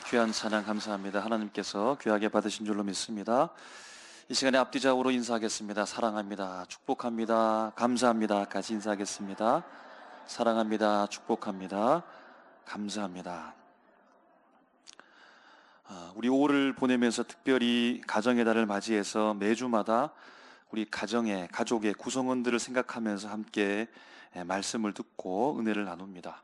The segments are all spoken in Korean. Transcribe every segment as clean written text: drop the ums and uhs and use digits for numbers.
귀한 찬양 감사합니다. 하나님께서 귀하게 받으신 줄로 믿습니다. 이 시간에 앞뒤좌우로 인사하겠습니다. 사랑합니다. 축복합니다. 감사합니다. 같이 인사하겠습니다. 사랑합니다. 축복합니다. 감사합니다. 우리 5월을 보내면서 특별히 가정의 달을 맞이해서 매주마다 우리 가족의 구성원들을 생각하면서 함께 말씀을 듣고 은혜를 나눕니다.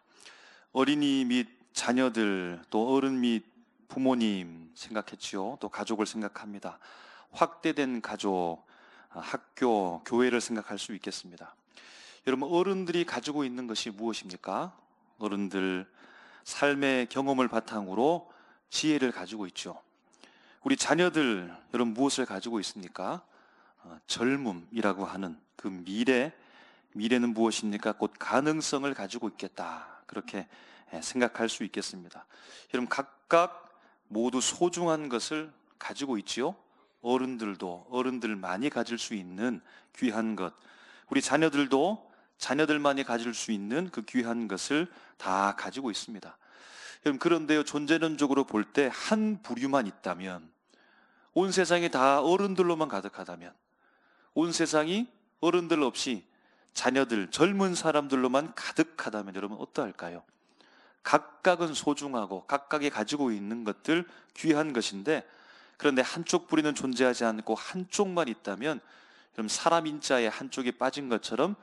어린이 및 자녀들, 또 어른 및 부모님 생각했지요. 또 가족을 생각합니다. 확대된 가족, 학교, 교회를 생각할 수 있겠습니다. 여러분, 어른들이 가지고 있는 것이 무엇입니까? 어른들 삶의 경험을 바탕으로 지혜를 가지고 있죠. 우리 자녀들, 여러분 무엇을 가지고 있습니까? 젊음이라고 하는 그 미래는 무엇입니까? 곧 가능성을 가지고 있겠다. 그렇게 생각할 수 있겠습니다. 여러분, 각각 모두 소중한 것을 가지고 있지요. 어른들만이 가질 수 있는 귀한 것, 우리 자녀들도 자녀들만이 가질 수 있는 그 귀한 것을 다 가지고 있습니다. 여러분, 그런데요, 존재론적으로 볼 때 한 부류만 있다면, 온 세상이 다 어른들로만 가득하다면, 온 세상이 어른들 없이 자녀들, 젊은 사람들로만 가득하다면 여러분 어떠할까요? 각각은 소중하고 각각이 가지고 있는 것들 귀한 것인데, 그런데 한쪽 뿌리는 존재하지 않고 한쪽만 있다면 그럼 사람 인자의 한쪽이 빠진 것처럼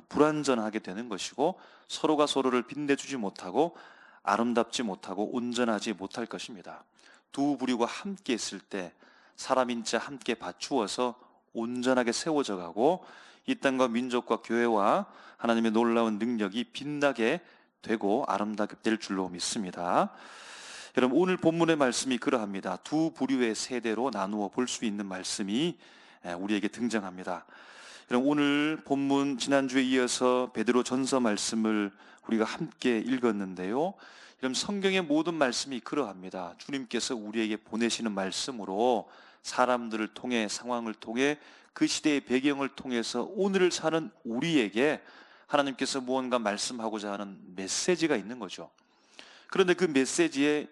불완전하게 되는 것이고, 서로가 서로를 빛내주지 못하고 아름답지 못하고 온전하지 못할 것입니다. 두 부류가 함께 있을 때 사람 인자 함께 받추어서 온전하게 세워져 가고 이 땅과 민족과 교회와 하나님의 놀라운 능력이 빛나게 되고 아름답게 될 줄로 믿습니다. 여러분, 오늘 본문의 말씀이 그러합니다. 두 부류의 세대로 나누어 볼 수 있는 말씀이 우리에게 등장합니다. 여러분, 오늘 본문 지난주에 이어서 베드로 전서 말씀을 우리가 함께 읽었는데요. 여러분, 성경의 모든 말씀이 그러합니다. 주님께서 우리에게 보내시는 말씀으로 사람들을 통해, 상황을 통해, 그 시대의 배경을 통해서 오늘을 사는 우리에게 하나님께서 무언가 말씀하고자 하는 메시지가 있는 거죠. 그런데 그 메시지의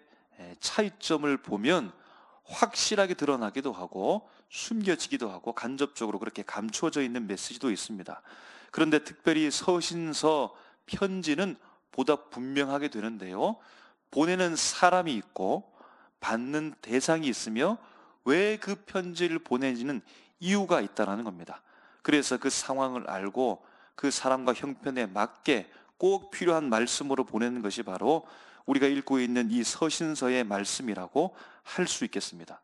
차이점을 보면 확실하게 드러나기도 하고 숨겨지기도 하고 간접적으로 그렇게 감추어져 있는 메시지도 있습니다. 그런데 특별히 서신서, 편지는 보다 분명하게 되는데요, 보내는 사람이 있고 받는 대상이 있으며 왜 그 편지를 보내지는 이유가 있다는 겁니다. 그래서 그 상황을 알고 그 사람과 형편에 맞게 꼭 필요한 말씀으로 보내는 것이 바로 우리가 읽고 있는 이 서신서의 말씀이라고 할 수 있겠습니다.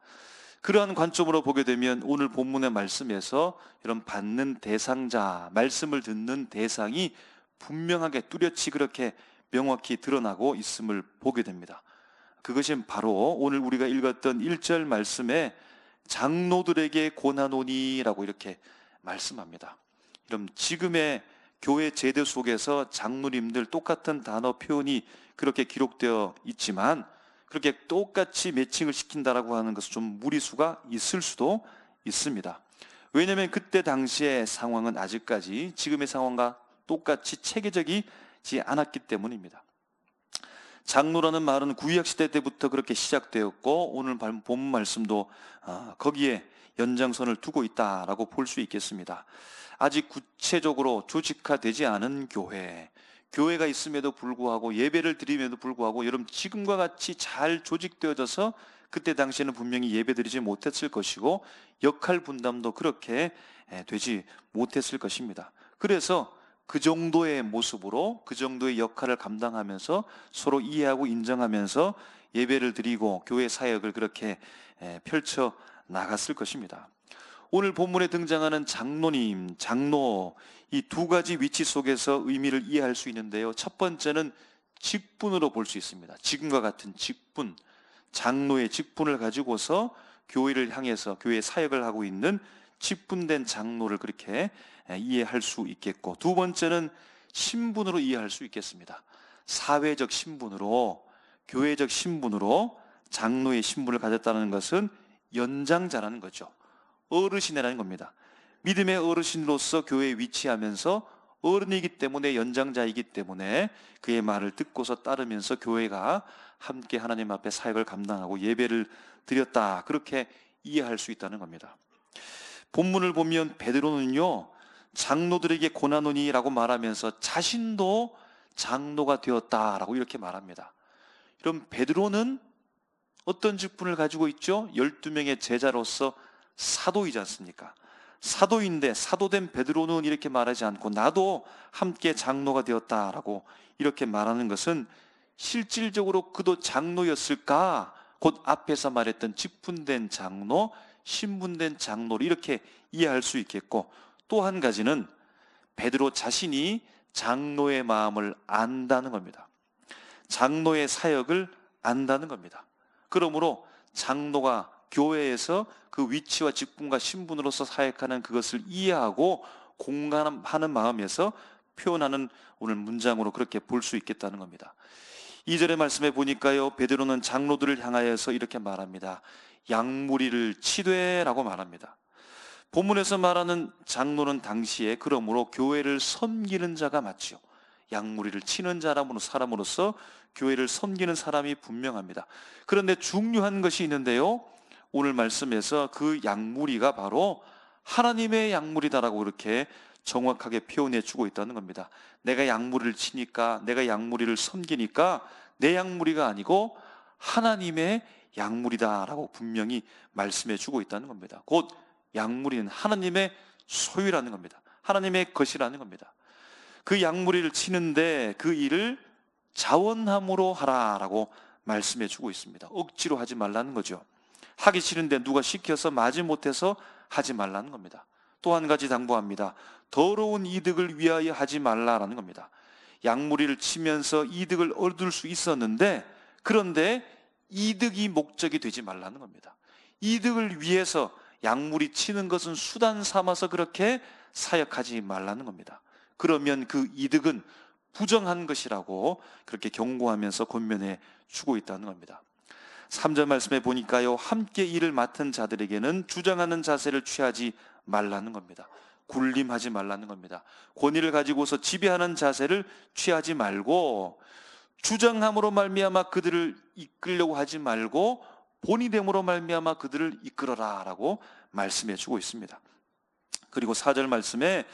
그러한 관점으로 보게 되면 오늘 본문의 말씀에서 이런 받는 대상자, 말씀을 듣는 대상이 분명하게 뚜렷이 그렇게 명확히 드러나고 있음을 보게 됩니다. 그것이 바로 오늘 우리가 읽었던 1절 말씀에 장로들에게 고나노니라고 이렇게 말씀합니다. 그럼 지금의 교회 제도 속에서 장로님들 똑같은 단어 표현이 그렇게 기록되어 있지만 그렇게 똑같이 매칭을 시킨다라고 하는 것은 좀 무리수가 있을 수도 있습니다. 왜냐하면 그때 당시의 상황은 아직까지 지금의 상황과 똑같이 체계적이지 않았기 때문입니다. 장로라는 말은 구약 시대 때부터 그렇게 시작되었고 오늘 본문 말씀도 거기에 연장선을 두고 있다라고 볼 수 있겠습니다. 아직 구체적으로 조직화되지 않은 교회가 있음에도 불구하고, 예배를 드림에도 불구하고 여러분 지금과 같이 잘 조직되어져서 그때 당시에는 분명히 예배드리지 못했을 것이고 역할 분담도 그렇게 되지 못했을 것입니다. 그래서 그 정도의 모습으로 그 정도의 역할을 감당하면서 서로 이해하고 인정하면서 예배를 드리고 교회 사역을 그렇게 펼쳐 나갔을 것입니다. 오늘 본문에 등장하는 장로님, 장로, 이 두 가지 위치 속에서 의미를 이해할 수 있는데요. 첫 번째는 직분으로 볼 수 있습니다. 지금과 같은 직분, 장로의 직분을 가지고서 교회를 향해서 교회 사역을 하고 있는 직분된 장로를 그렇게 이해할 수 있겠고, 두 번째는 신분으로 이해할 수 있겠습니다. 사회적 신분으로, 교회적 신분으로 장로의 신분을 가졌다는 것은 연장자라는 거죠. 어르신이라는 겁니다. 믿음의 어르신으로서 교회에 위치하면서 어른이기 때문에, 연장자이기 때문에 그의 말을 듣고서 따르면서 교회가 함께 하나님 앞에 사역을 감당하고 예배를 드렸다, 그렇게 이해할 수 있다는 겁니다. 본문을 보면 베드로는요, 장로들에게 고난오니라고 말하면서 자신도 장로가 되었다라고 이렇게 말합니다. 그럼 베드로는 어떤 직분을 가지고 있죠? 12명의 제자로서 사도이지 않습니까? 사도인데 사도된 베드로는 이렇게 말하지 않고 나도 함께 장로가 되었다라고 이렇게 말하는 것은 실질적으로 그도 장로였을까? 곧 앞에서 말했던 직분된 장로, 신분된 장로를 이렇게 이해할 수 있겠고, 또 한 가지는 베드로 자신이 장로의 마음을 안다는 겁니다. 장로의 사역을 안다는 겁니다. 그러므로 장로가 교회에서 그 위치와 직분과 신분으로서 사역하는 그것을 이해하고 공감하는 마음에서 표현하는 오늘 문장으로 그렇게 볼 수 있겠다는 겁니다. 2절의 말씀에 보니까요, 베드로는 장로들을 향하여서 이렇게 말합니다. 양무리를 치되라고 말합니다. 본문에서 말하는 장로는 당시에 그러므로 교회를 섬기는 자가 맞지요. 양무리를 치는 사람으로서 교회를 섬기는 사람이 분명합니다. 그런데 중요한 것이 있는데요, 오늘 말씀에서 그 양무리가 바로 하나님의 양무리다라고 이렇게 정확하게 표현해 주고 있다는 겁니다. 내가 양무리를 치니까, 내가 양무리를 섬기니까 내 양무리가 아니고 하나님의 양무리다라고 분명히 말씀해 주고 있다는 겁니다. 곧 양무리는 하나님의 소유라는 겁니다. 하나님의 것이라는 겁니다. 그 양무리를 치는데 그 일을 자원함으로 하라라고 말씀해 주고 있습니다. 억지로 하지 말라는 거죠. 하기 싫은데 누가 시켜서 마지못해서 하지 말라는 겁니다. 또 한 가지 당부합니다. 더러운 이득을 위하여 하지 말라라는 겁니다. 양무리를 치면서 이득을 얻을 수 있었는데, 그런데 이득이 목적이 되지 말라는 겁니다. 이득을 위해서 양무리 치는 것은 수단 삼아서 그렇게 사역하지 말라는 겁니다. 그러면 그 이득은 부정한 것이라고 그렇게 경고하면서 권면해 주고 있다는 겁니다. 3절 말씀에 보니까요, 함께 일을 맡은 자들에게는 주장하는 자세를 취하지 말라는 겁니다. 군림하지 말라는 겁니다. 권위를 가지고서 지배하는 자세를 취하지 말고, 주장함으로 말미암아 그들을 이끌려고 하지 말고 본이 됨으로 말미암아 그들을 이끌어라라고 말씀해 주고 있습니다. 그리고 4절 말씀에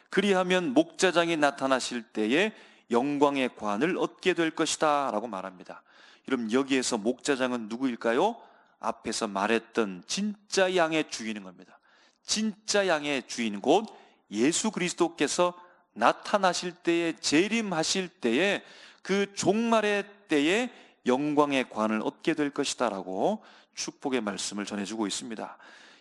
그리하면 목자장이 나타나실 때에 영광의 관을 얻게 될 것이다 라고 말합니다. 여러분, 여기에서 목자장은 누구일까요? 앞에서 말했던 진짜 양의 주인인 겁니다. 진짜 양의 주인, 곧 예수 그리스도께서 나타나실 때에, 재림하실 때에, 그 종말의 때에 영광의 관을 얻게 될 것이다 라고 축복의 말씀을 전해주고 있습니다.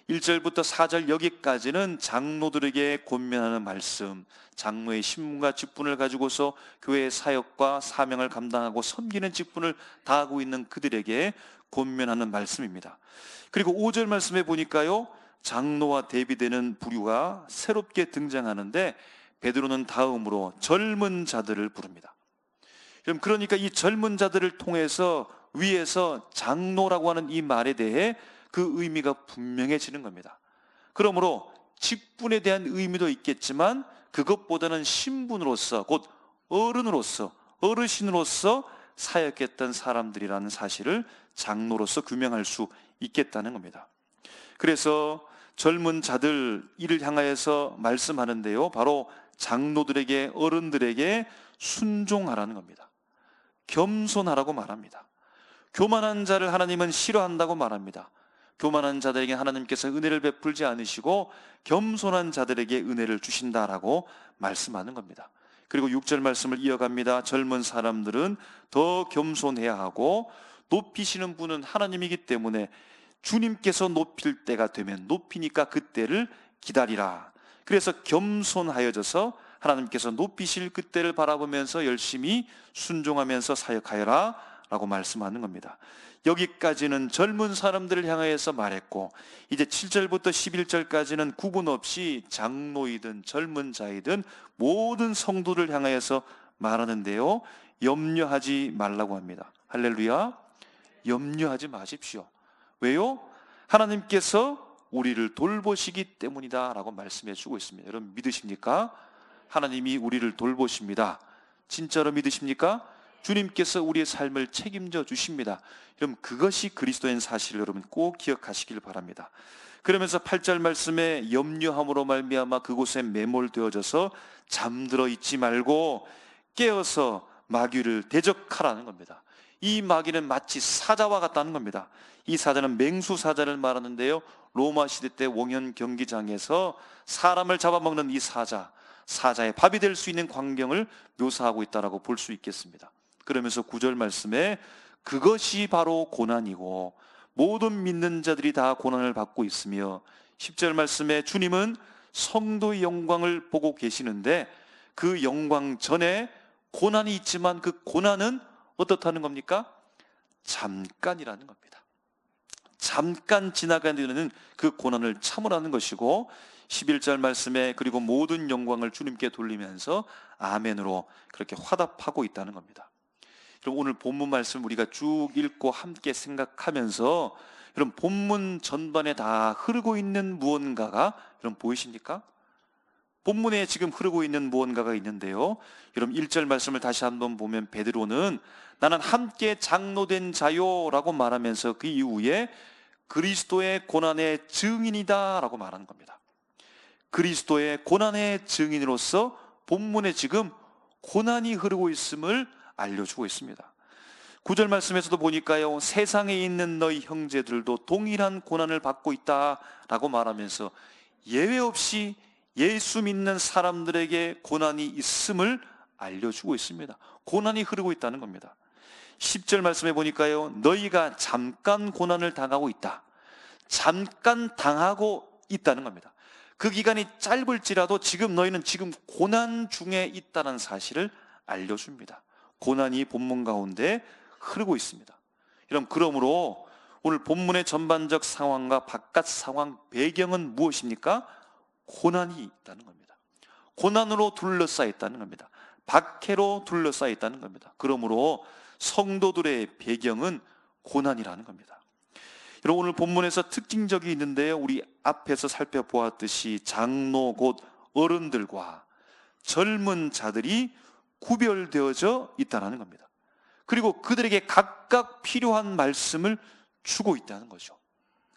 1절부터 4절 여기까지는 장로들에게 권면하는 말씀, 장로의 신분과 직분을 가지고서 교회의 사역과 사명을 감당하고 섬기는 직분을 다하고 있는 그들에게 권면하는 말씀입니다. 그리고 5절 말씀에 보니까요, 장로와 대비되는 부류가 새롭게 등장하는데 베드로는 다음으로 젊은 자들을 부릅니다. 그러니까 이 젊은 자들을 통해서 위에서 장로라고 하는 이 말에 대해 그 의미가 분명해지는 겁니다. 그러므로 직분에 대한 의미도 있겠지만 그것보다는 신분으로서, 곧 어른으로서, 어르신으로서 사역했던 사람들이라는 사실을 장로로서 규명할 수 있겠다는 겁니다. 그래서 젊은 자들 이를 향하여서 말씀하는데요, 바로 장로들에게, 어른들에게 순종하라는 겁니다. 겸손하라고 말합니다. 교만한 자를 하나님은 싫어한다고 말합니다. 교만한 자들에게 하나님께서 은혜를 베풀지 않으시고 겸손한 자들에게 은혜를 주신다라고 말씀하는 겁니다. 그리고 6절 말씀을 이어갑니다. 젊은 사람들은 더 겸손해야 하고 높이시는 분은 하나님이기 때문에 주님께서 높일 때가 되면 높이니까 그때를 기다리라. 그래서 겸손하여져서 하나님께서 높이실 그때를 바라보면서 열심히 순종하면서 사역하여라 라고 말씀하는 겁니다. 여기까지는 젊은 사람들을 향하여서 말했고, 이제 7절부터 11절까지는 구분 없이 장로이든 젊은 자이든 모든 성도를 향하여서 말하는데요, 염려하지 말라고 합니다. 할렐루야. 염려하지 마십시오. 왜요? 하나님께서 우리를 돌보시기 때문이다 라고 말씀해 주고 있습니다. 여러분 믿으십니까? 하나님이 우리를 돌보십니다. 진짜로 믿으십니까? 주님께서 우리의 삶을 책임져 주십니다. 여러분, 그것이 그리스도인 사실을 여러분 꼭 기억하시길 바랍니다. 그러면서 8절 말씀에 염려함으로 말미암아 그곳에 매몰되어져서 잠들어 있지 말고 깨어서 마귀를 대적하라는 겁니다. 이 마귀는 마치 사자와 같다는 겁니다. 이 사자는 맹수 사자를 말하는데요, 로마 시대 때 공연 경기장에서 사람을 잡아먹는 이 사자의 밥이 될 수 있는 광경을 묘사하고 있다라고 볼 수 있겠습니다. 그러면서 9절 말씀에 그것이 바로 고난이고 모든 믿는 자들이 다 고난을 받고 있으며, 10절 말씀에 주님은 성도의 영광을 보고 계시는데 그 영광 전에 고난이 있지만 그 고난은 어떻다는 겁니까? 잠깐이라는 겁니다. 잠깐 지나가는 그 고난을 참으라는 것이고, 11절 말씀에 그리고 모든 영광을 주님께 돌리면서 아멘으로 그렇게 화답하고 있다는 겁니다. 그럼 오늘 본문 말씀 우리가 쭉 읽고 함께 생각하면서, 여러분 본문 전반에 다 흐르고 있는 무언가가 여러분 보이십니까? 본문에 지금 흐르고 있는 무언가가 있는데요, 여러분 1절 말씀을 다시 한번 보면 베드로는 나는 함께 장로된 자요 라고 말하면서 그 이후에 그리스도의 고난의 증인이다 라고 말하는 겁니다. 그리스도의 고난의 증인으로서 본문에 지금 고난이 흐르고 있음을 알려주고 있습니다. 9절 말씀에서도 보니까요, 세상에 있는 너희 형제들도 동일한 고난을 받고 있다라고 말하면서 예외 없이 예수 믿는 사람들에게 고난이 있음을 알려주고 있습니다. 고난이 흐르고 있다는 겁니다. 10절 말씀에 보니까요, 너희가 잠깐 고난을 당하고 있다. 잠깐 당하고 있다는 겁니다. 그 기간이 짧을지라도 지금 너희는 지금 고난 중에 있다는 사실을 알려줍니다. 고난이 본문 가운데 흐르고 있습니다. 여러분, 그러므로 오늘 본문의 전반적 상황과 바깥 상황 배경은 무엇입니까? 고난이 있다는 겁니다. 고난으로 둘러싸여 있다는 겁니다. 박해로 둘러싸여 있다는 겁니다. 그러므로 성도들의 배경은 고난이라는 겁니다. 여러분, 오늘 본문에서 특징적이 있는데요, 우리 앞에서 살펴보았듯이 장로 곧 어른들과 젊은 자들이 구별되어져 있다는 겁니다. 그리고 그들에게 각각 필요한 말씀을 주고 있다는 거죠.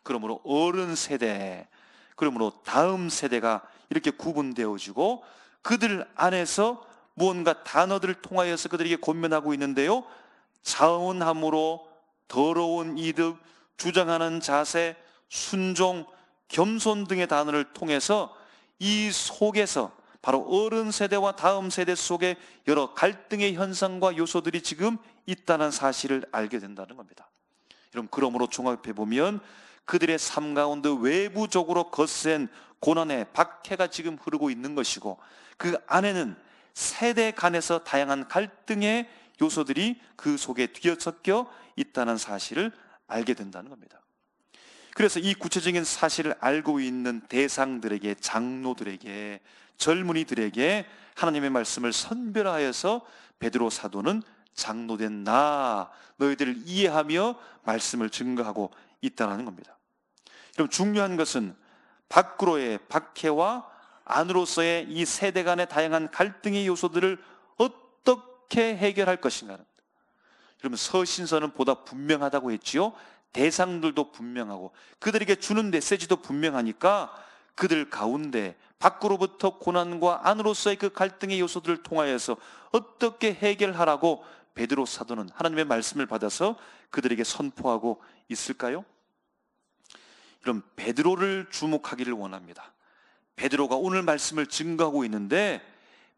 그러므로 어른 세대, 그러므로 다음 세대가 이렇게 구분되어지고 그들 안에서 무언가 단어들을 통하여서 그들에게 권면하고 있는데요, 자원함으로 더러운 이득, 주장하는 자세, 순종, 겸손 등의 단어를 통해서 이 속에서 바로 어른 세대와 다음 세대 속에 여러 갈등의 현상과 요소들이 지금 있다는 사실을 알게 된다는 겁니다. 여러분, 그러므로 종합해 보면 그들의 삶 가운데 외부적으로 거센 고난의 박해가 지금 흐르고 있는 것이고, 그 안에는 세대 간에서 다양한 갈등의 요소들이 그 속에 뒤섞여 있다는 사실을 알게 된다는 겁니다. 그래서 이 구체적인 사실을 알고 있는 대상들에게, 장로들에게, 젊은이들에게 하나님의 말씀을 선별하여서 베드로 사도는 장로된 나, 너희들을 이해하며 말씀을 증거하고 있다는 겁니다. 그럼 중요한 것은 밖으로의 박해와 안으로서의 이 세대 간의 다양한 갈등의 요소들을 어떻게 해결할 것인가. 여러분, 서신서는 보다 분명하다고 했지요. 대상들도 분명하고 그들에게 주는 메시지도 분명하니까 그들 가운데 밖으로부터 고난과 안으로서의 그 갈등의 요소들을 통하여서 어떻게 해결하라고 베드로 사도는 하나님의 말씀을 받아서 그들에게 선포하고 있을까요? 여러분, 베드로를 주목하기를 원합니다. 베드로가 오늘 말씀을 증거하고 있는데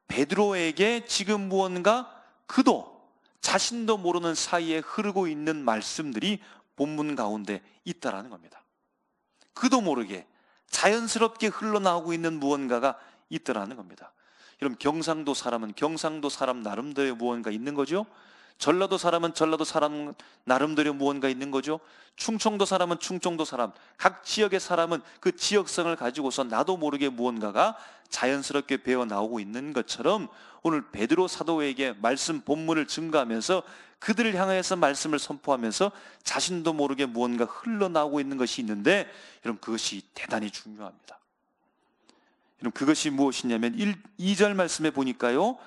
베드로에게 지금 무언가 그도 자신도 모르는 사이에 흐르고 있는 말씀들이 본문 가운데 있다라는 겁니다. 그도 모르게 자연스럽게 흘러나오고 있는 무언가가 있더라는 겁니다. 여러분, 경상도 사람은 경상도 사람 나름대로의 무언가 있는 거죠. 전라도 사람은 전라도 사람 나름대로 무언가 있는 거죠. 충청도 사람은 충청도 사람, 각 지역의 사람은 그 지역성을 가지고서 나도 모르게 무언가가 자연스럽게 배어 나오고 있는 것처럼 오늘 베드로 사도에게 말씀 본문을 증거하면서 그들을 향해서 말씀을 선포하면서 자신도 모르게 무언가 흘러나오고 있는 것이 있는데, 여러분, 그것이 대단히 중요합니다. 여러분, 그것이 무엇이냐면 2절 말씀에 보니까요,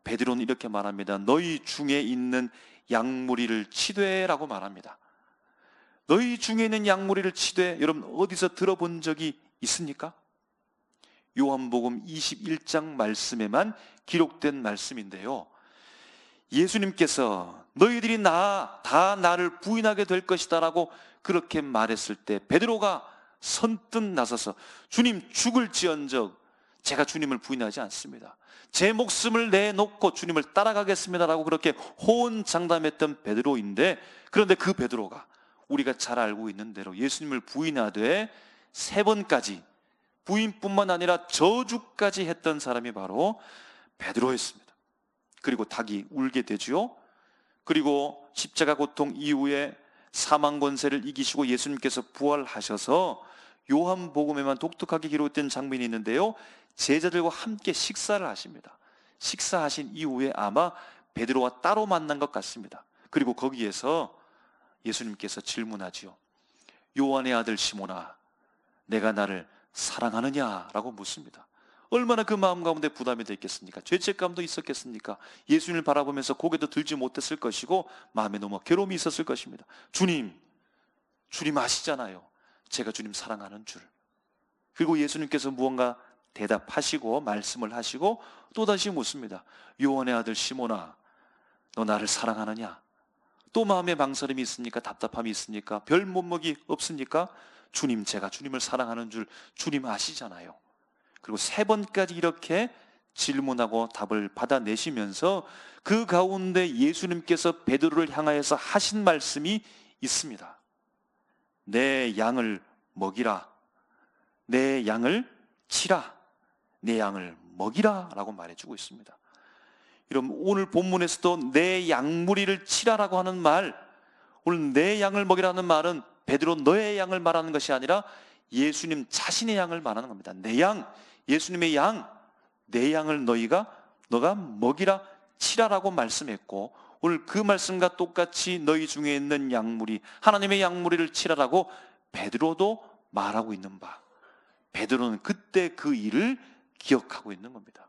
베드로는 이렇게 말합니다. 너희 중에 있는 양무리를 치되라고 말합니다. 너희 중에 있는 양무리를 치되, 여러분 어디서 들어본 적이 있습니까? 요한복음 21장 말씀에만 기록된 말씀인데요, 예수님께서 너희들이 다 나를 부인하게 될 것이다 라고 그렇게 말했을 때 베드로가 선뜻 나서서 주님, 죽을지언정 제가 주님을 부인하지 않습니다. 제 목숨을 내놓고 주님을 따라가겠습니다 라고 그렇게 호언장담했던 베드로인데, 그런데 그 베드로가 우리가 잘 알고 있는 대로 예수님을 부인하되 3번까지, 부인뿐만 아니라 저주까지 했던 사람이 바로 베드로였습니다. 그리고 닭이 울게 되지요. 그리고 십자가 고통 이후에 사망 권세를 이기시고 예수님께서 부활하셔서 요한복음에만 독특하게 기록된 장면이 있는데요, 제자들과 함께 식사를 하십니다. 식사하신 이후에 아마 베드로와 따로 만난 것 같습니다. 그리고 거기에서 예수님께서 질문하지요. 요한의 아들 시몬아, 내가 나를 사랑하느냐라고 묻습니다. 얼마나 그 마음 가운데 부담이 됐겠습니까? 죄책감도 있었겠습니까? 예수님을 바라보면서 고개도 들지 못했을 것이고 마음에 너무 괴로움이 있었을 것입니다. 주님 아시잖아요, 제가 주님 사랑하는 줄. 그리고 예수님께서 무언가 대답하시고 말씀을 하시고 또다시 묻습니다. 요한의 아들 시몬아, 너 나를 사랑하느냐? 또 마음에 망설임이 있습니까? 답답함이 있습니까? 별 못먹이 없습니까? 주님, 제가 주님을 사랑하는 줄 주님 아시잖아요. 그리고 3번까지 이렇게 질문하고 답을 받아내시면서 그 가운데 예수님께서 베드로를 향하여서 하신 말씀이 있습니다. 내 양을 먹이라, 내 양을 치라, 내 양을 먹이라 라고 말해주고 있습니다. 여러분, 오늘 본문에서도 내 양무리를 치라라고 하는 말, 오늘 내 양을 먹이라는 말은 베드로 너의 양을 말하는 것이 아니라 예수님 자신의 양을 말하는 겁니다. 내 양, 예수님의 양, 내 양을 너가 먹이라, 치라라고 말씀했고, 오늘 그 말씀과 똑같이 너희 중에 있는 양무리, 하나님의 양무리를 치라라고 베드로도 말하고 있는 바, 베드로는 그때 그 일을 기억하고 있는 겁니다.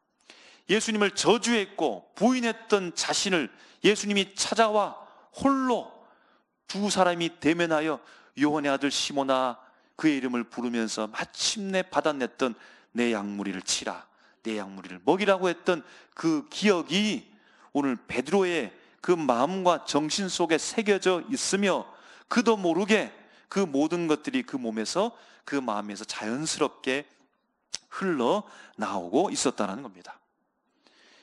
예수님을 저주했고 부인했던 자신을 예수님이 찾아와 홀로 두 사람이 대면하여 요한의 아들 시몬아, 그의 이름을 부르면서 마침내 받아냈던 내 양무리를 치라, 내 양무리를 먹이라고 했던 그 기억이 오늘 베드로의 그 마음과 정신 속에 새겨져 있으며, 그도 모르게 그 모든 것들이 그 몸에서, 그 마음에서 자연스럽게 흘러나오고 있었다는 겁니다.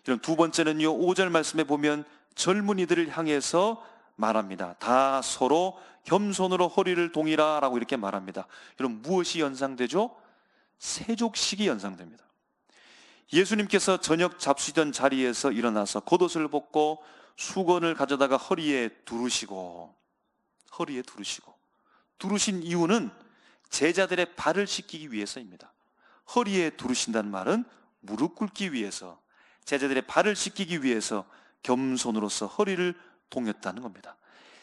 이런 두 번째는요, 5절 말씀에 보면 젊은이들을 향해서 말합니다. 다 서로 겸손으로 허리를 동이라 라고 이렇게 말합니다. 여러분, 무엇이 연상되죠? 세족식이 연상됩니다. 예수님께서 저녁 잡수시던 자리에서 일어나서 겉옷을 벗고 수건을 가져다가 허리에 두르시고, 두르신 이유는 제자들의 발을 씻기기 위해서입니다. 허리에 두르신다는 말은 무릎 꿇기 위해서, 제자들의 발을 씻기기 위해서 겸손으로서 허리를 동였다는 겁니다.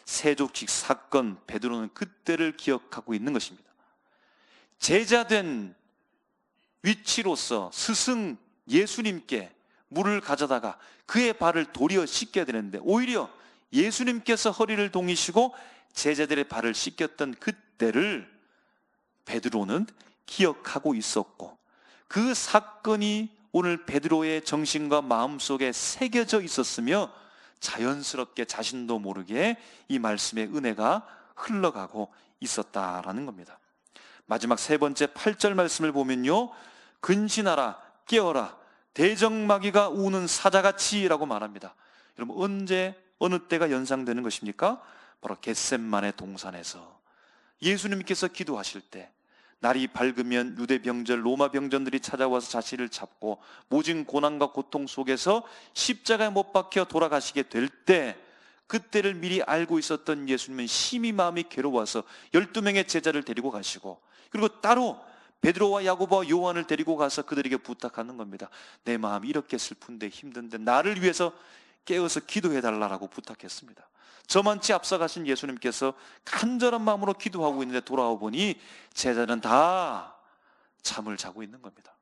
세족식 사건, 베드로는 그때를 기억하고 있는 것입니다. 제자된 위치로서 스승 예수님께 물을 가져다가 그의 발을 도리어 씻겨야 되는데, 오히려 예수님께서 허리를 동이시고 제자들의 발을 씻겼던 그때를 베드로는 기억하고 있었고, 그 사건이 오늘 베드로의 정신과 마음 속에 새겨져 있었으며 자연스럽게 자신도 모르게 이 말씀의 은혜가 흘러가고 있었다라는 겁니다. 마지막 3번째 8절 말씀을 보면요, 근신하라, 깨어라, 대적마귀가 우는 사자같이 라고 말합니다. 여러분, 언제, 어느 때가 연상되는 것입니까? 바로 겟셋마네 동산에서 예수님께서 기도하실 때, 날이 밝으면 유대 병전, 로마 병전들이 찾아와서 자신을 잡고 모진 고난과 고통 속에서 십자가에 못 박혀 돌아가시게 될 때, 그때를 미리 알고 있었던 예수님은 심히 마음이 괴로워서 12명의 제자를 데리고 가시고, 그리고 따로 베드로와 야고보와 요한을 데리고 가서 그들에게 부탁하는 겁니다. 내 마음이 이렇게 슬픈데 힘든데 나를 위해서 깨어서 기도해달라고 부탁했습니다. 저만치 앞서가신 예수님께서 간절한 마음으로 기도하고 있는데 돌아와 보니 제자는 다 잠을 자고 있는 겁니다.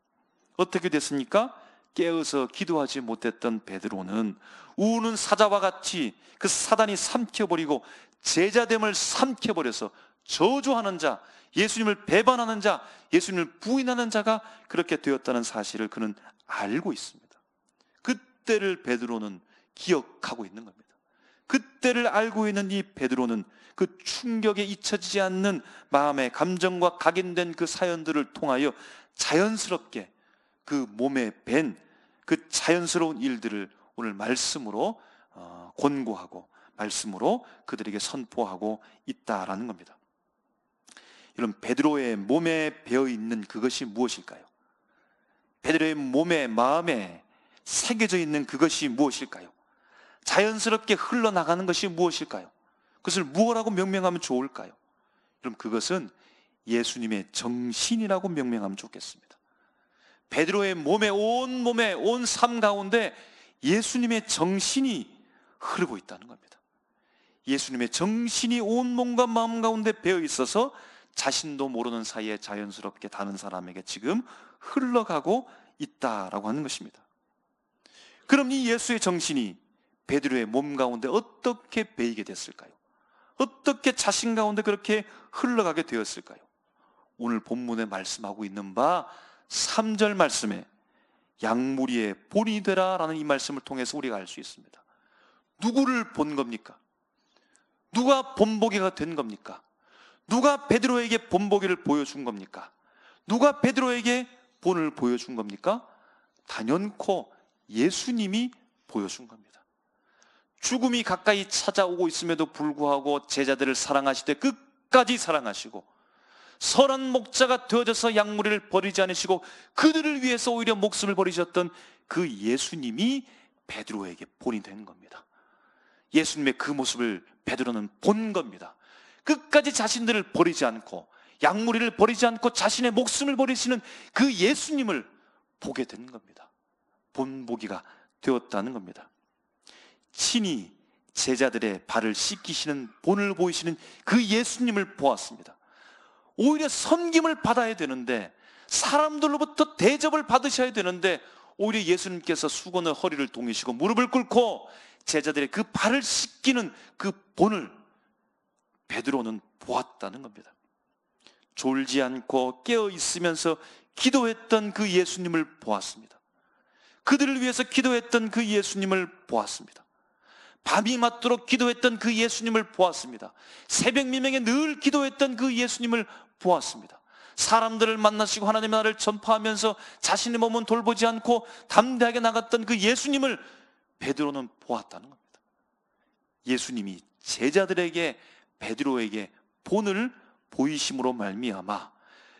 어떻게 됐습니까? 깨어서 기도하지 못했던 베드로는 우는 사자와 같이 그 사단이 삼켜버리고 제자됨을 삼켜버려서 저주하는 자, 예수님을 배반하는 자, 예수님을 부인하는 자가 그렇게 되었다는 사실을 그는 알고 있습니다. 그때를 베드로는 기억하고 있는 겁니다. 그때를 알고 있는 이 베드로는 그 충격에 잊혀지지 않는 마음의 감정과 각인된 그 사연들을 통하여 자연스럽게 그 몸에 밴 그 자연스러운 일들을 오늘 말씀으로 권고하고 말씀으로 그들에게 선포하고 있다라는 겁니다. 여러분, 베드로의 몸에 배어 있는 그것이 무엇일까요? 베드로의 몸에, 마음에 새겨져 있는 그것이 무엇일까요? 자연스럽게 흘러나가는 것이 무엇일까요? 그것을 무엇이라고 명명하면 좋을까요? 그럼 그것은 예수님의 정신이라고 명명하면 좋겠습니다. 베드로의 몸에, 온 삶 가운데 예수님의 정신이 흐르고 있다는 겁니다. 예수님의 정신이 온 몸과 마음 가운데 배어 있어서 자신도 모르는 사이에 자연스럽게 다른 사람에게 지금 흘러가고 있다라고 하는 것입니다. 그럼 이 예수의 정신이 베드로의 몸 가운데 어떻게 배이게 됐을까요? 어떻게 자신 가운데 그렇게 흘러가게 되었을까요? 오늘 본문에 말씀하고 있는 바 3절 말씀에 양무리의 본이 되라라는 이 말씀을 통해서 우리가 알 수 있습니다. 누구를 본 겁니까? 누가 본보기가 된 겁니까? 누가 베드로에게 본보기를 보여준 겁니까? 누가 베드로에게 본을 보여준 겁니까? 단연코 예수님이 보여준 겁니다. 죽음이 가까이 찾아오고 있음에도 불구하고 제자들을 사랑하시되 끝까지 사랑하시고 선한 목자가 되어져서 양무리를 버리지 않으시고 그들을 위해서 오히려 목숨을 버리셨던 그 예수님이 베드로에게 본이 된 겁니다. 예수님의 그 모습을 베드로는 본 겁니다. 끝까지 자신들을 버리지 않고 양무리를 버리지 않고 자신의 목숨을 버리시는 그 예수님을 보게 된 겁니다. 본보기가 되었다는 겁니다. 친히 제자들의 발을 씻기시는 본을 보이시는 그 예수님을 보았습니다. 오히려 섬김을 받아야 되는데, 사람들로부터 대접을 받으셔야 되는데 오히려 예수님께서 수건을 허리를 동이시고 무릎을 꿇고 제자들의 그 발을 씻기는 그 본을 베드로는 보았다는 겁니다. 졸지 않고 깨어 있으면서 기도했던 그 예수님을 보았습니다. 그들을 위해서 기도했던 그 예수님을 보았습니다. 밤이 맞도록 기도했던 그 예수님을 보았습니다. 새벽 미명에 늘 기도했던 그 예수님을 보았습니다. 사람들을 만나시고 하나님의 나라를 전파하면서 자신의 몸은 돌보지 않고 담대하게 나갔던 그 예수님을 베드로는 보았다는 겁니다. 예수님이 제자들에게, 베드로에게 본을 보이심으로 말미암아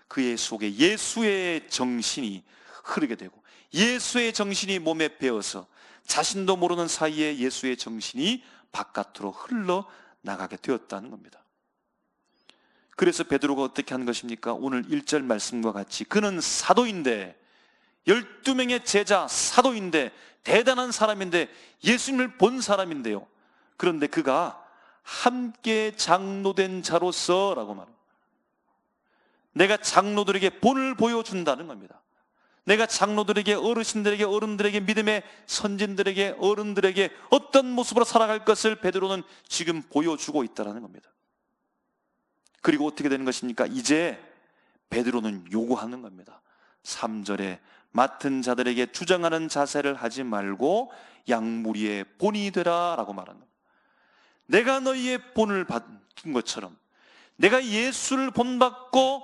그의 속에 예수의 정신이 흐르게 되고 예수의 정신이 몸에 배어서 자신도 모르는 사이에 예수의 정신이 바깥으로 흘러나가게 되었다는 겁니다. 그래서 베드로가 어떻게 한 것입니까? 오늘 1절 말씀과 같이 그는 사도인데, 12명의 제자 사도인데, 대단한 사람인데, 예수님을 본 사람인데요, 그런데 그가 함께 장로된 자로서 라고 말합니다. 내가 장로들에게 본을 보여준다는 겁니다. 내가 장로들에게, 어르신들에게, 어른들에게, 믿음의 선진들에게, 어른들에게 어떤 모습으로 살아갈 것을 베드로는 지금 보여주고 있다는 겁니다. 그리고 어떻게 되는 것입니까? 이제 베드로는 요구하는 겁니다. 3절에 맡은 자들에게 주장하는 자세를 하지 말고 양무리의 본이 되라 라고 말하는 겁니다. 내가 너희의 본을 받은 것처럼, 내가 예수를 본받고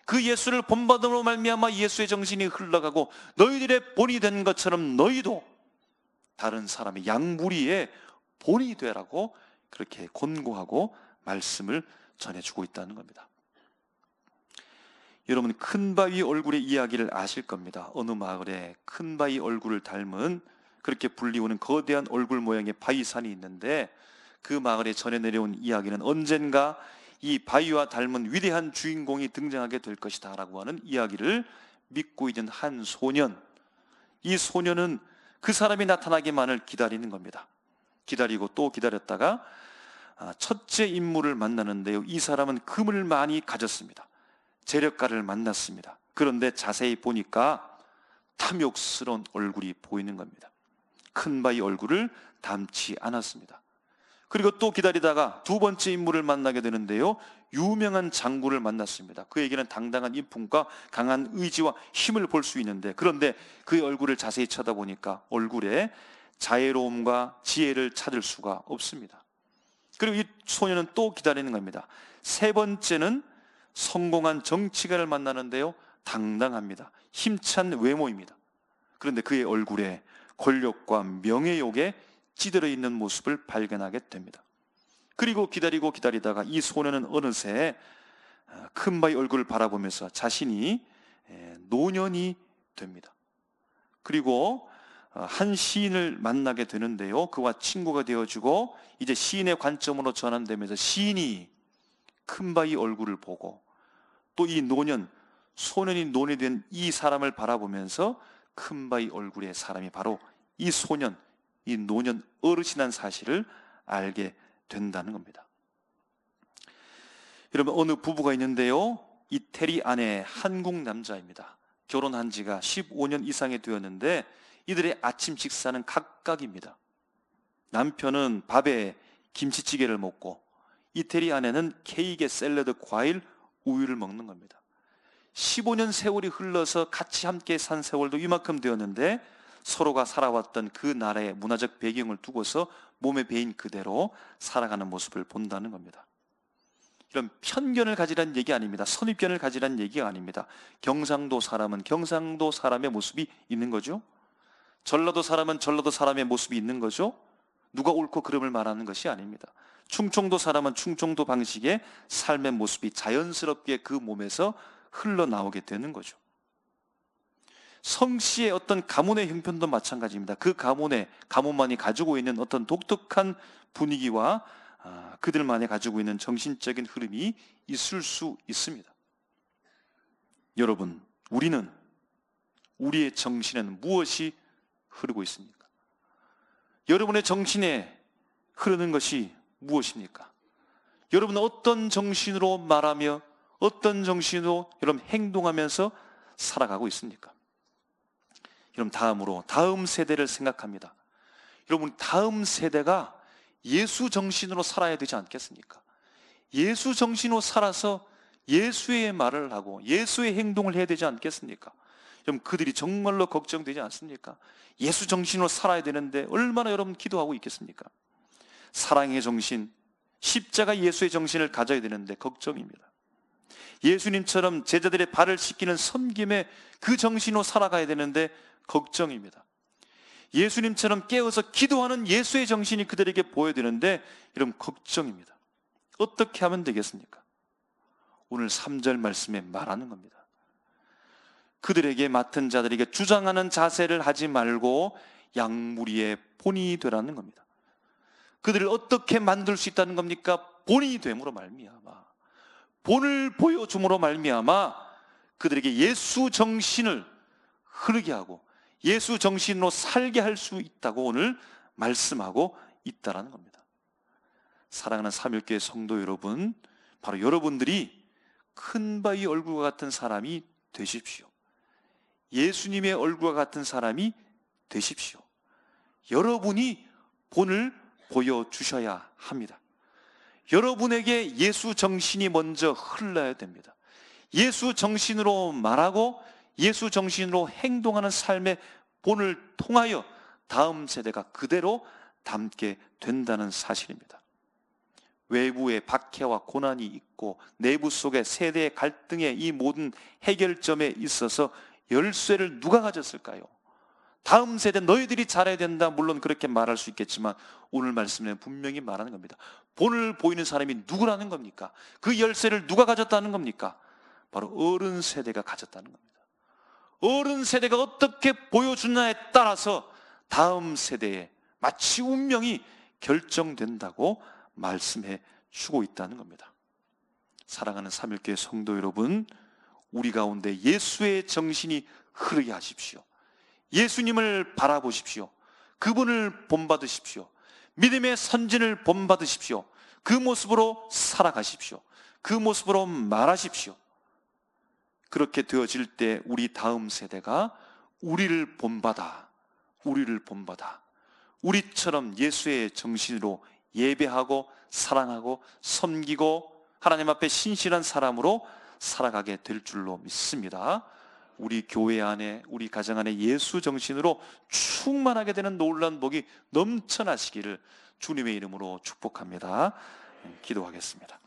그 예수를 본받음으로 말미암아 예수의 정신이 흘러가고 너희들의 본이 된 것처럼 너희도 다른 사람의 양무리의 본이 되라고 그렇게 권고하고 말씀을 전해주고 있다는 겁니다. 여러분, 큰바위 얼굴의 이야기를 아실 겁니다. 어느 마을에 큰바위 얼굴을 닮은, 그렇게 불리우는 거대한 얼굴 모양의 바위산이 있는데, 그 마을에 전해 내려온 이야기는 언젠가 이 바위와 닮은 위대한 주인공이 등장하게 될 것이다 라고 하는 이야기를 믿고 있는 한 소년, 이 소년은 그 사람이 나타나기만을 기다리는 겁니다. 기다리고 또 기다렸다가 첫째 인물을 만나는데요, 이 사람은 금을 많이 가졌습니다. 재력가를 만났습니다. 그런데 자세히 보니까 탐욕스러운 얼굴이 보이는 겁니다. 큰 바위 얼굴을 닮지 않았습니다. 그리고 또 기다리다가 두 번째 인물을 만나게 되는데요, 유명한 장군을 만났습니다. 그에게는 당당한 인품과 강한 의지와 힘을 볼 수 있는데, 그런데 그의 얼굴을 자세히 쳐다보니까 얼굴에 자애로움과 지혜를 찾을 수가 없습니다. 그리고 이 소녀는 또 기다리는 겁니다. 세 번째는 성공한 정치가를 만나는데요, 당당합니다. 힘찬 외모입니다. 그런데 그의 얼굴에 권력과 명예욕에 찌들어 있는 모습을 발견하게 됩니다. 그리고 기다리다가 이 소녀는 어느새 큰 바위 얼굴을 바라보면서 자신이 노년이 됩니다. 그리고 한 시인을 만나게 되는데요, 그와 친구가 되어주고 이제 시인의 관점으로 전환되면서 시인이 큰 바위 얼굴을 보고 또 이 소년이 노년이 된 이 사람을 바라보면서 큰 바위 얼굴의 사람이 바로 이 소년, 이 노년 어르신한 사실을 알게 된다는 겁니다. 여러분, 어느 부부가 있는데요, 이태리 안에 한국 남자입니다. 결혼한 지가 15년 이상이 되었는데 이들의 아침 식사는 각각입니다. 남편은 밥에 김치찌개를 먹고 이태리 아내는 케이크에 샐러드, 과일, 우유를 먹는 겁니다. 15년 세월이 흘러서 같이 함께 산 세월도 이만큼 되었는데 서로가 살아왔던 그 나라의 문화적 배경을 두고서 몸에 배인 그대로 살아가는 모습을 본다는 겁니다. 이런 편견을 가지라는 얘기 아닙니다. 선입견을 가지라는 얘기가 아닙니다. 경상도 사람은 경상도 사람의 모습이 있는 거죠. 전라도 사람은 전라도 사람의 모습이 있는 거죠. 누가 옳고 그름을 말하는 것이 아닙니다. 충청도 사람은 충청도 방식의 삶의 모습이 자연스럽게 그 몸에서 흘러나오게 되는 거죠. 성씨의 어떤 가문의 형편도 마찬가지입니다. 그 가문만이 가지고 있는 어떤 독특한 분위기와 그들만이 가지고 있는 정신적인 흐름이 있을 수 있습니다. 여러분, 우리의 정신에는 무엇이 흐르고 있습니까? 여러분의 정신에 흐르는 것이 무엇입니까? 여러분은 어떤 정신으로 말하며 어떤 정신으로 여러분 행동하면서 살아가고 있습니까? 여러분, 다음 세대를 생각합니다. 여러분, 다음 세대가 예수 정신으로 살아야 되지 않겠습니까? 예수 정신으로 살아서 예수의 말을 하고 예수의 행동을 해야 되지 않겠습니까? 여러분, 그들이 정말로 걱정되지 않습니까? 예수 정신으로 살아야 되는데 얼마나 여러분 기도하고 있겠습니까? 사랑의 정신, 십자가 예수의 정신을 가져야 되는데 걱정입니다. 예수님처럼 제자들의 발을 씻기는 섬김의 그 정신으로 살아가야 되는데 걱정입니다. 예수님처럼 깨어서 기도하는 예수의 정신이 그들에게 보여야 되는데 이런 걱정입니다. 어떻게 하면 되겠습니까? 오늘 3절 말씀에 말하는 겁니다. 그들에게 맡은 자들에게 주장하는 자세를 하지 말고 양무리의 본이 되라는 겁니다. 그들을 어떻게 만들 수 있다는 겁니까? 본이 됨으로 말미암아, 본을 보여줌으로 말미암아 그들에게 예수 정신을 흐르게 하고 예수 정신으로 살게 할 수 있다고 오늘 말씀하고 있다라는 겁니다. 사랑하는 삼일교회 성도 여러분, 바로 여러분들이 큰 바위 얼굴과 같은 사람이 되십시오. 예수님의 얼굴과 같은 사람이 되십시오. 여러분이 본을 보여주셔야 합니다. 여러분에게 예수 정신이 먼저 흘러야 됩니다. 예수 정신으로 말하고 예수 정신으로 행동하는 삶의 본을 통하여 다음 세대가 그대로 담게 된다는 사실입니다. 외부의 박해와 고난이 있고 내부 속에 세대의 갈등의 이 모든 해결점에 있어서 열쇠를 누가 가졌을까요? 다음 세대 너희들이 잘해야 된다, 물론 그렇게 말할 수 있겠지만 오늘 말씀에 분명히 말하는 겁니다. 본을 보이는 사람이 누구라는 겁니까? 그 열쇠를 누가 가졌다는 겁니까? 바로 어른 세대가 가졌다는 겁니다. 어른 세대가 어떻게 보여주냐에 따라서 다음 세대의 마치 운명이 결정된다고 말씀해 주고 있다는 겁니다. 사랑하는 삼일교회 성도 여러분, 우리 가운데 예수의 정신이 흐르게 하십시오. 예수님을 바라보십시오. 그분을 본받으십시오. 믿음의 선진을 본받으십시오. 그 모습으로 살아가십시오. 그 모습으로 말하십시오. 그렇게 되어질 때 우리 다음 세대가 우리를 본받아 우리처럼 예수의 정신으로 예배하고 사랑하고 섬기고 하나님 앞에 신실한 사람으로 살아가게 될 줄로 믿습니다. 우리 교회 안에, 우리 가정 안에 예수 정신으로 충만하게 되는 놀라운 복이 넘쳐나시기를 주님의 이름으로 축복합니다. 기도하겠습니다.